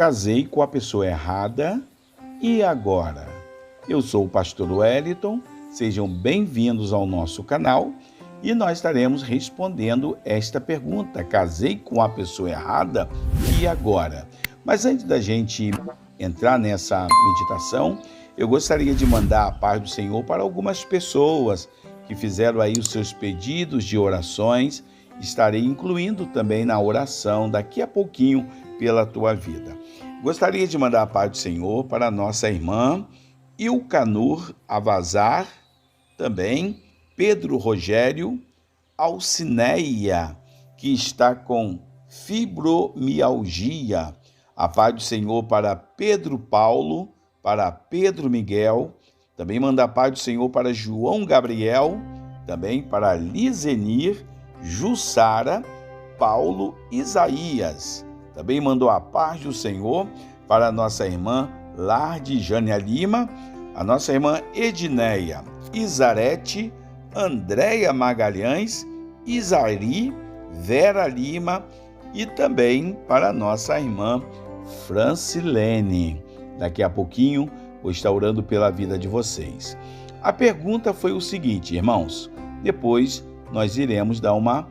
casei com a pessoa errada, e agora? Eu sou o pastor Wellington, sejam bem-vindos ao nosso canal e nós estaremos respondendo esta pergunta: casei com a pessoa errada, e agora? Mas antes da gente entrar nessa meditação, eu gostaria de mandar a paz do Senhor para algumas pessoas que fizeram aí os seus pedidos de orações. Estarei incluindo também na oração daqui a pouquinho pela tua vida. Gostaria de mandar a paz do Senhor para a nossa irmã Ilcanur Avazar, também Pedro Rogério, Alcineia, que está com fibromialgia. A paz do Senhor para Pedro Paulo, para Pedro Miguel, também manda a paz do Senhor para João Gabriel, também para Lizenir, Jussara, Paulo Isaías. Também mandou a paz do Senhor para a nossa irmã Lardijânia Lima, a nossa irmã Edneia Isarete, Andréia Magalhães, Isari, Vera Lima e também para a nossa irmã Francilene. Daqui a pouquinho vou estar orando pela vida de vocês. A pergunta foi o seguinte, irmãos, depois nós iremos dar uma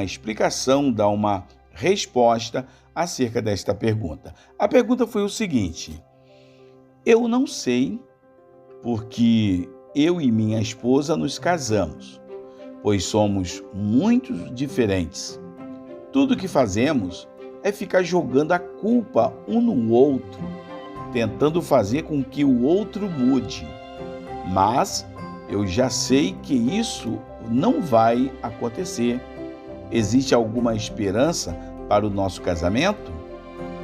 explicação, dar uma resposta acerca desta pergunta. A pergunta foi o seguinte: eu não sei porque eu e minha esposa nos casamos, pois somos muito diferentes. Tudo que fazemos é ficar jogando a culpa um no outro, tentando fazer com que o outro mude. Mas eu já sei que isso não vai acontecer. Existe alguma esperança para o nosso casamento?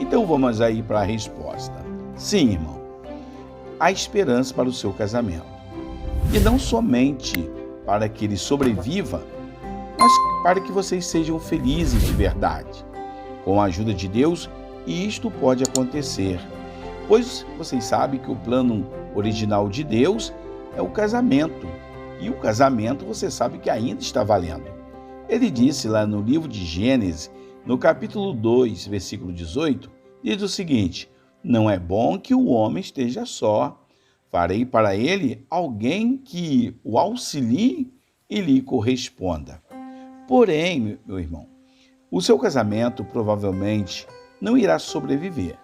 Então vamos aí para a resposta. Sim, irmão, há esperança para o seu casamento. E não somente para que ele sobreviva, mas para que vocês sejam felizes de verdade. Com a ajuda de Deus, isto pode acontecer. Pois vocês sabem que o plano original de Deus é o casamento. E o casamento, você sabe que ainda está valendo. Ele disse lá no livro de Gênesis, no capítulo 2, versículo 18, diz o seguinte: não é bom que o homem esteja só. Farei para ele alguém que o auxilie e lhe corresponda. Porém, meu irmão, o seu casamento provavelmente não irá sobreviver.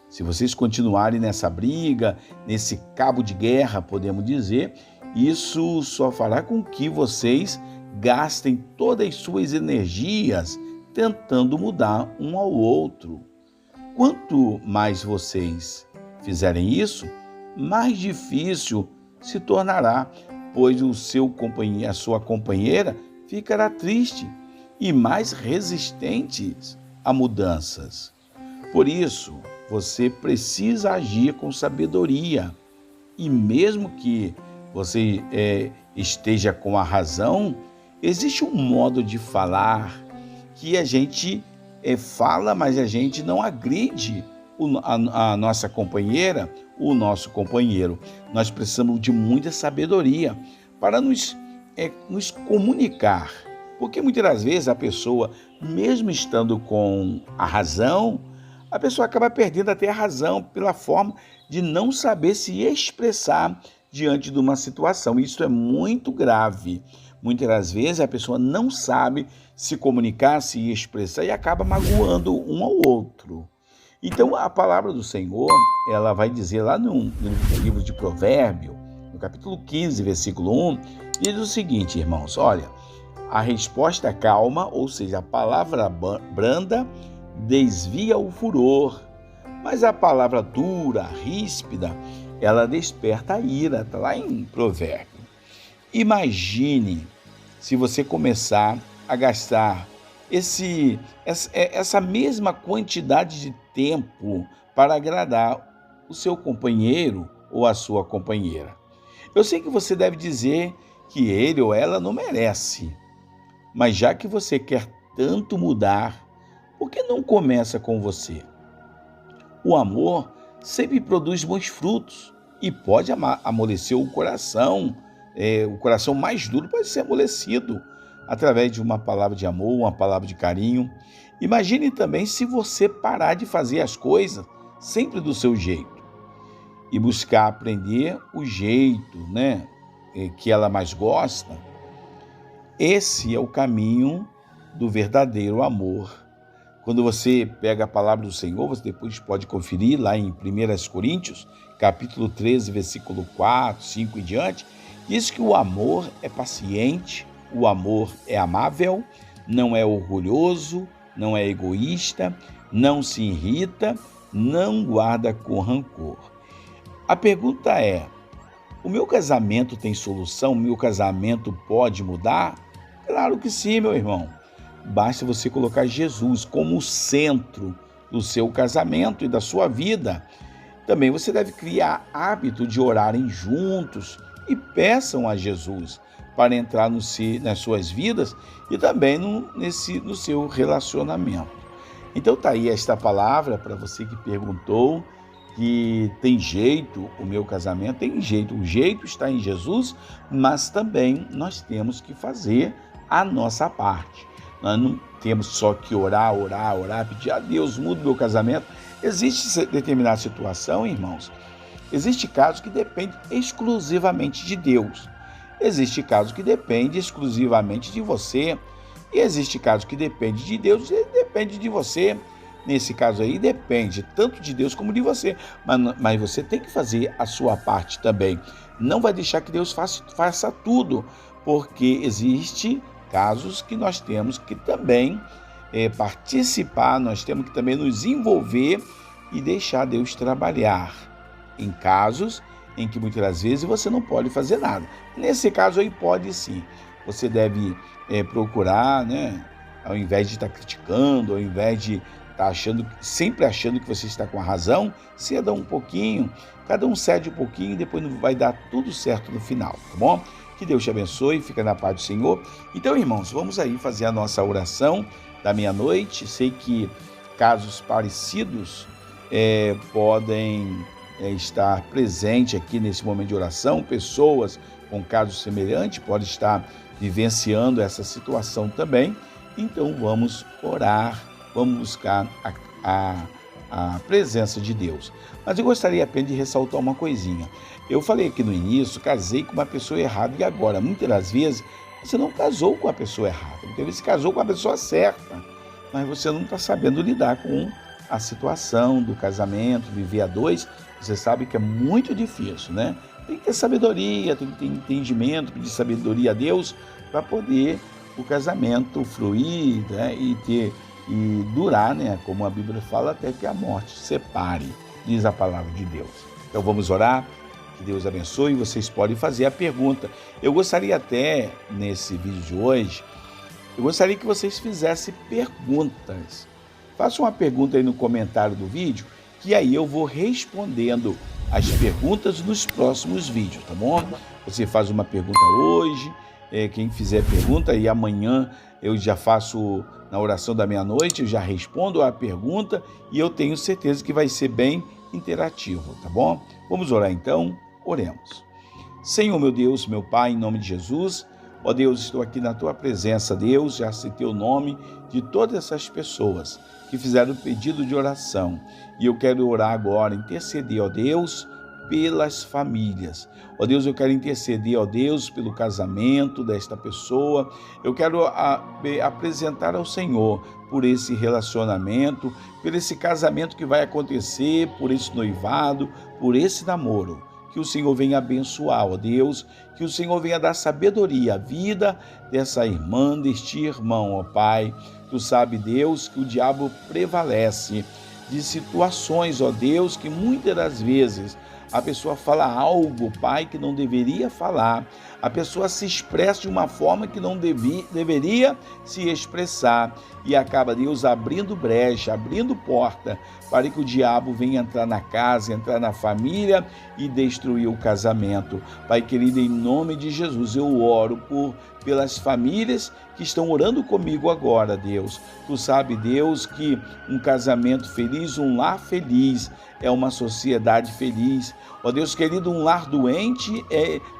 Se vocês continuarem nessa briga, nesse cabo de guerra, podemos dizer, isso só fará com que vocês gastem todas as suas energias tentando mudar um ao outro. Quanto mais vocês fizerem isso, mais difícil se tornará, pois a sua companheira ficará triste e mais resistente a mudanças. Por isso, você precisa agir com sabedoria. E mesmo que você esteja com a razão, existe um modo de falar que a gente fala, mas a gente não agride a nossa companheira, o nosso companheiro. Nós precisamos de muita sabedoria para nos comunicar. Porque muitas das vezes a pessoa, mesmo estando com a razão, a pessoa acaba perdendo até a razão pela forma de não saber se expressar diante de uma situação. Isso é muito grave. Muitas das vezes a pessoa não sabe se comunicar, se expressar e acaba magoando um ao outro. Então a palavra do Senhor, ela vai dizer lá no livro de Provérbios, no capítulo 15, versículo 1, diz o seguinte, irmãos, olha, a resposta calma, ou seja, a palavra branda, desvia o furor, mas a palavra dura, ríspida, ela desperta a ira. Está lá em Provérbio. Imagine se você começar a gastar essa mesma quantidade de tempo para agradar o seu companheiro ou a sua companheira. Eu sei que você deve dizer que ele ou ela não merece, mas já que você quer tanto mudar, por que não começa com você? O amor sempre produz bons frutos e pode amolecer o coração. O coração mais duro pode ser amolecido através de uma palavra de amor, uma palavra de carinho. Imagine também se você parar de fazer as coisas sempre do seu jeito, e buscar aprender o jeito, que ela mais gosta. Esse é o caminho do verdadeiro amor. Quando você pega a palavra do Senhor, você depois pode conferir lá em 1 Coríntios, capítulo 13, versículo 4, 5 e diante, diz que o amor é paciente, o amor é amável, não é orgulhoso, não é egoísta, não se irrita, não guarda com rancor. A pergunta é: o meu casamento tem solução? O meu casamento pode mudar? Claro que sim, meu irmão. Basta você colocar Jesus como o centro do seu casamento e da sua vida. Também você deve criar hábito de orarem juntos e peçam a Jesus para entrar nas suas vidas e também no seu relacionamento. Então tá aí esta palavra para você que perguntou que tem jeito o meu casamento, tem jeito, o jeito está em Jesus, mas também nós temos que fazer a nossa parte. Nós não temos só que orar, pedir a Deus, muda o meu casamento. Existe determinada situação, irmãos, existe casos que dependem exclusivamente de Deus. Existe caso que depende exclusivamente de você. E existe caso que depende de Deus e depende de você. Nesse caso aí, depende tanto de Deus como de você. Mas você tem que fazer a sua parte também. Não vai deixar que Deus faça tudo, porque existe casos que nós temos que também participar, nós temos que também nos envolver e deixar Deus trabalhar. Em casos em que muitas das vezes você não pode fazer nada. Nesse caso aí pode sim. Você deve procurar, ao invés de estar criticando, ao invés de estar sempre achando que você está com a razão, ceda um pouquinho, cada um cede um pouquinho e depois vai dar tudo certo no final, tá bom? Que Deus te abençoe, fica na paz do Senhor. Então, irmãos, vamos aí fazer a nossa oração da meia-noite. Sei que casos parecidos podem estar presentes aqui nesse momento de oração, pessoas com casos semelhantes podem estar vivenciando essa situação também. Então vamos orar, vamos buscar a presença de Deus. Mas eu gostaria apenas de ressaltar uma coisinha. Eu falei aqui no início, casei com uma pessoa errada e agora, muitas das vezes, você não casou com a pessoa errada, muitas vezes você casou com a pessoa certa, mas você não está sabendo lidar com a situação do casamento, viver a dois. Você sabe que é muito difícil, Tem que ter sabedoria, tem que ter entendimento, pedir sabedoria a Deus para poder o casamento fluir, e durar, como a Bíblia fala, até que a morte separe, diz a palavra de Deus. Então vamos orar, que Deus abençoe. Vocês podem fazer a pergunta. Eu gostaria até, nesse vídeo de hoje, eu gostaria que vocês fizessem perguntas. Faça uma pergunta aí no comentário do vídeo, que aí eu vou respondendo as perguntas nos próximos vídeos, tá bom? Você faz uma pergunta hoje, quem fizer pergunta, e amanhã eu já faço na oração da meia-noite, eu já respondo a pergunta e eu tenho certeza que vai ser bem interativo, tá bom? Vamos orar então? Oremos. Senhor, meu Deus, meu Pai, em nome de Jesus, ó Deus, estou aqui na Tua presença, Deus, já citei o nome de todas essas pessoas que fizeram o pedido de oração. E eu quero orar agora, interceder, ó Deus, pelas famílias. Ó Deus, eu quero interceder, ó Deus, pelo casamento desta pessoa. Eu quero apresentar ao Senhor por esse relacionamento, por esse casamento que vai acontecer, por esse noivado, por esse namoro. Que o Senhor venha abençoar, ó Deus, que o Senhor venha dar sabedoria à vida dessa irmã, deste irmão, ó Pai. Tu sabe, Deus, que o diabo prevalece de situações, ó Deus, que muitas das vezes a pessoa fala algo, Pai, que não deveria falar. A pessoa se expressa de uma forma que não deveria se expressar. E acaba, Deus, abrindo brecha, abrindo porta para que o diabo venha entrar na casa, entrar na família e destruir o casamento. Pai querido, em nome de Jesus, eu oro pelas famílias que estão orando comigo agora, Deus. Tu sabe, Deus, que um casamento feliz, um lar feliz, é uma sociedade feliz. Ó Deus querido, um lar doente,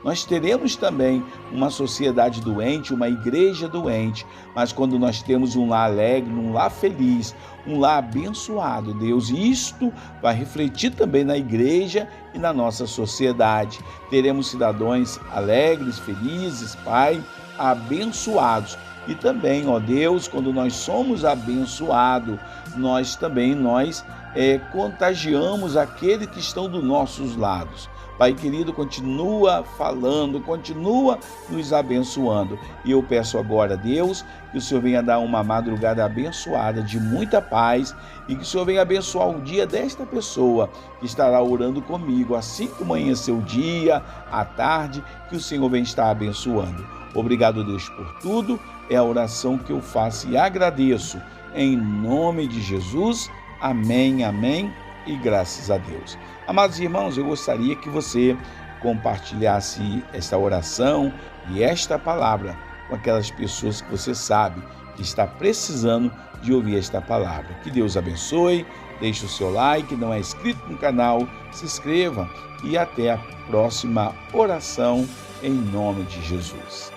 nós teremos também uma sociedade doente, uma igreja doente. Mas quando nós temos um lar alegre, um lar feliz, um lar abençoado, Deus, isto vai refletir também na igreja e na nossa sociedade. Teremos cidadãos alegres, felizes, Pai, abençoados. E também, ó Deus, quando nós somos abençoados, nós contagiamos aqueles que estão dos nossos lados. Pai querido, continua falando, continua nos abençoando. E eu peço agora, Deus, que o Senhor venha dar uma madrugada abençoada, de muita paz, e que o Senhor venha abençoar o dia desta pessoa que estará orando comigo, assim que amanhecer o dia, à tarde, que o Senhor venha estar abençoando. Obrigado, Deus, por tudo. É a oração que eu faço e agradeço. Em nome de Jesus. Amém, amém e graças a Deus. Amados irmãos, eu gostaria que você compartilhasse esta oração e esta palavra com aquelas pessoas que você sabe que está precisando de ouvir esta palavra. Que Deus abençoe, deixe o seu like, não é inscrito no canal, se inscreva e até a próxima oração em nome de Jesus.